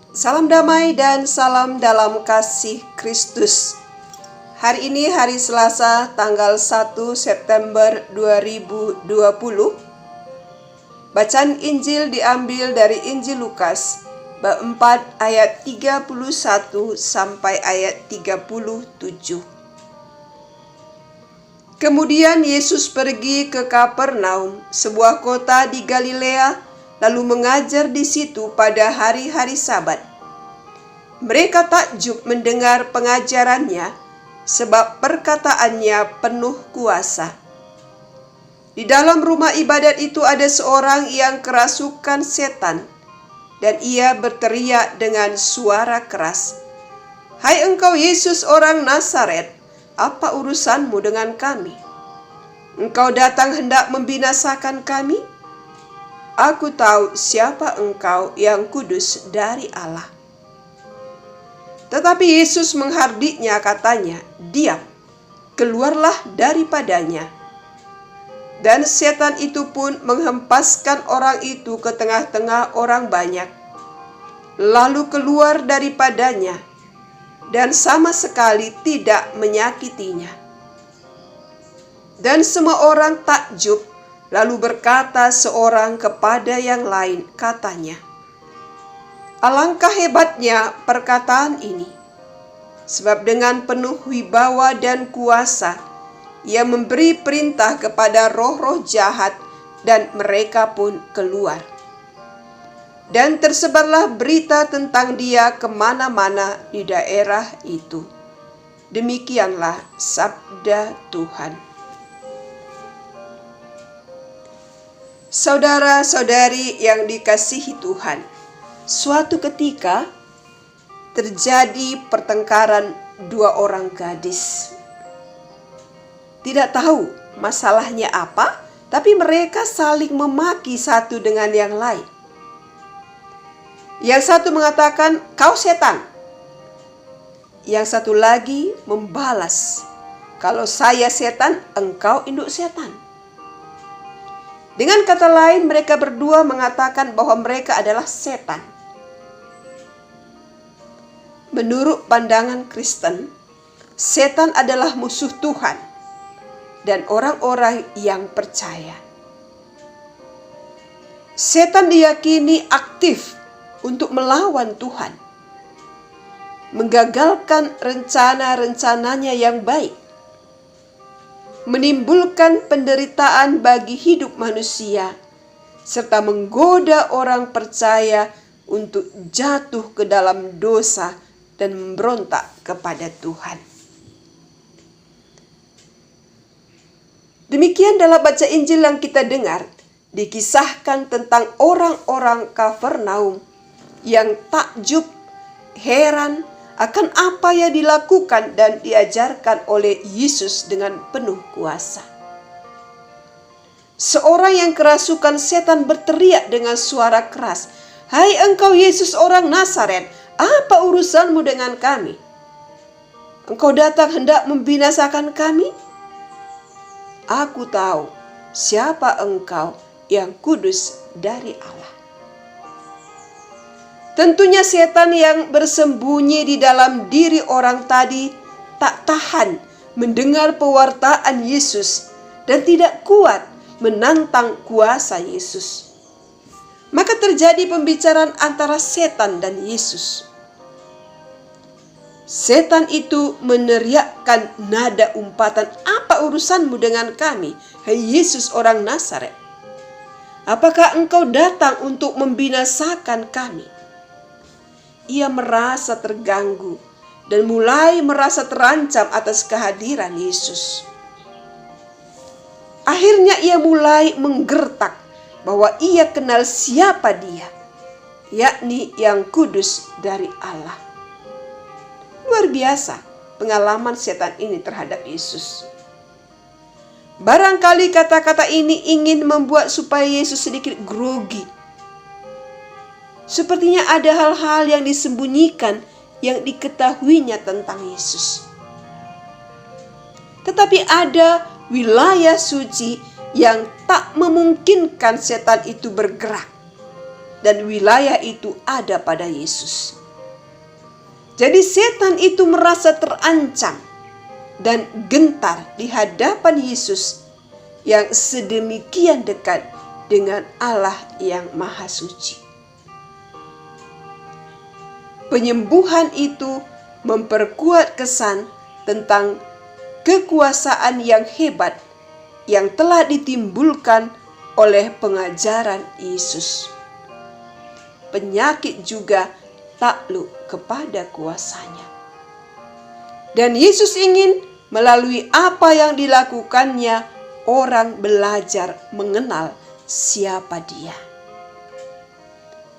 Salam damai dan salam dalam kasih Kristus. Hari ini hari Selasa tanggal 1 September 2020. Bacaan Injil diambil dari Injil Lukas bab 4 ayat 31 sampai ayat 37. Kemudian Yesus pergi ke Kapernaum, sebuah kota di Galilea, lalu mengajar di situ pada hari-hari Sabat. Mereka takjub mendengar pengajarannya, sebab perkataannya penuh kuasa. Di dalam rumah ibadat itu ada seorang yang kerasukan setan, dan ia berteriak dengan suara keras, "Hai engkau Yesus orang Nazaret, apa urusanmu dengan kami? Engkau datang hendak membinasakan kami? Aku tahu siapa engkau yang kudus dari Allah." Tetapi Yesus menghardiknya, katanya, "Diam, keluarlah daripadanya." Dan setan itu pun menghempaskan orang itu ke tengah-tengah orang banyak, lalu keluar daripadanya, dan sama sekali tidak menyakitinya. Dan semua orang takjub, lalu berkata seorang kepada yang lain, katanya, "Alangkah hebatnya perkataan ini, sebab dengan penuh wibawa dan kuasa ia memberi perintah kepada roh-roh jahat, dan mereka pun keluar." Dan tersebarlah berita tentang dia kemana-mana di daerah itu. Demikianlah sabda Tuhan. Saudara-saudari yang dikasihi Tuhan, suatu ketika terjadi pertengkaran dua orang gadis. Tidak tahu masalahnya apa, tapi mereka saling memaki satu dengan yang lain. Yang satu mengatakan, "Kau setan." Yang satu lagi membalas, "Kalau saya setan, engkau induk setan." Dengan kata lain, mereka berdua mengatakan bahwa mereka adalah setan. Menurut pandangan Kristen, setan adalah musuh Tuhan dan orang-orang yang percaya. Setan diyakini aktif untuk melawan Tuhan, menggagalkan rencana-rencananya yang baik, menimbulkan penderitaan bagi hidup manusia, serta menggoda orang percaya untuk jatuh ke dalam dosa dan memberontak kepada Tuhan. Demikian dalam baca Injil yang kita dengar, dikisahkan tentang orang-orang Kapernaum yang takjub, heran akan apa yang dilakukan dan diajarkan oleh Yesus dengan penuh kuasa. Seorang yang kerasukan setan berteriak dengan suara keras, "Hai engkau Yesus orang Nazaret, apa urusanmu dengan kami? Engkau datang hendak membinasakan kami? Aku tahu siapa engkau yang kudus dari Allah." Tentunya setan yang bersembunyi di dalam diri orang tadi tak tahan mendengar pewartaan Yesus dan tidak kuat menantang kuasa Yesus. Maka terjadi pembicaraan antara setan dan Yesus. Setan itu meneriakkan nada umpatan, "Apa urusanmu dengan kami, hai Yesus orang Nazaret? Apakah engkau datang untuk membinasakan kami?" Ia merasa terganggu dan mulai merasa terancam atas kehadiran Yesus. Akhirnya ia mulai menggertak bahwa ia kenal siapa dia, yakni yang kudus dari Allah. Luar biasa pengalaman setan ini terhadap Yesus. Barangkali kata-kata ini ingin membuat supaya Yesus sedikit grogi. Sepertinya ada hal-hal yang disembunyikan yang diketahuinya tentang Yesus. Tetapi ada wilayah suci yang tak memungkinkan setan itu bergerak. Dan wilayah itu ada pada Yesus. Jadi setan itu merasa terancam dan gentar di hadapan Yesus yang sedemikian dekat dengan Allah yang Maha Suci. Penyembuhan itu memperkuat kesan tentang kekuasaan yang hebat yang telah ditimbulkan oleh pengajaran Yesus. Penyakit juga takluk kepada kuasanya. Dan Yesus ingin melalui apa yang dilakukannya, orang belajar mengenal siapa Dia.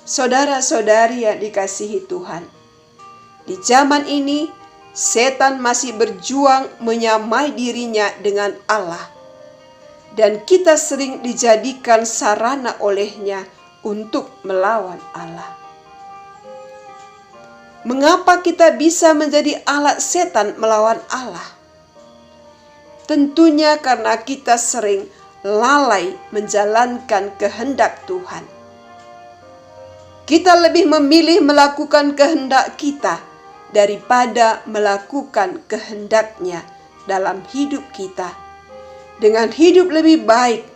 Saudara-saudari yang dikasihi Tuhan, di zaman ini setan masih berjuang menyamai dirinya dengan Allah, dan kita sering dijadikan sarana olehnya untuk melawan Allah. Mengapa kita bisa menjadi alat setan melawan Allah? Tentunya karena kita sering lalai menjalankan kehendak Tuhan. Kita lebih memilih melakukan kehendak kita daripada melakukan kehendak-Nya dalam hidup kita. Dengan hidup lebih baik,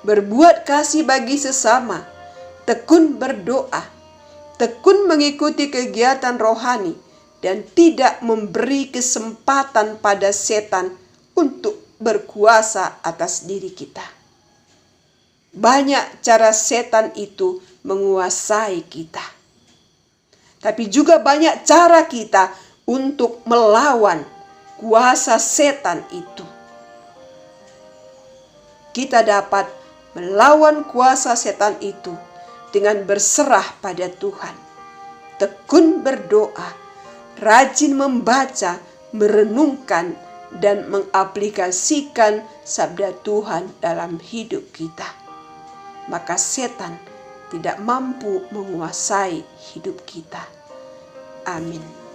berbuat kasih bagi sesama, tekun berdoa, tekun mengikuti kegiatan rohani, dan tidak memberi kesempatan pada setan untuk berkuasa atas diri kita. Banyak cara setan itu menguasai kita, tapi juga banyak cara kita untuk melawan kuasa setan itu. Kita dapat melawan kuasa setan itu dengan berserah pada Tuhan, tekun berdoa, rajin membaca, merenungkan, dan mengaplikasikan sabda Tuhan dalam hidup kita. Maka setan tidak mampu menguasai hidup kita. Amin.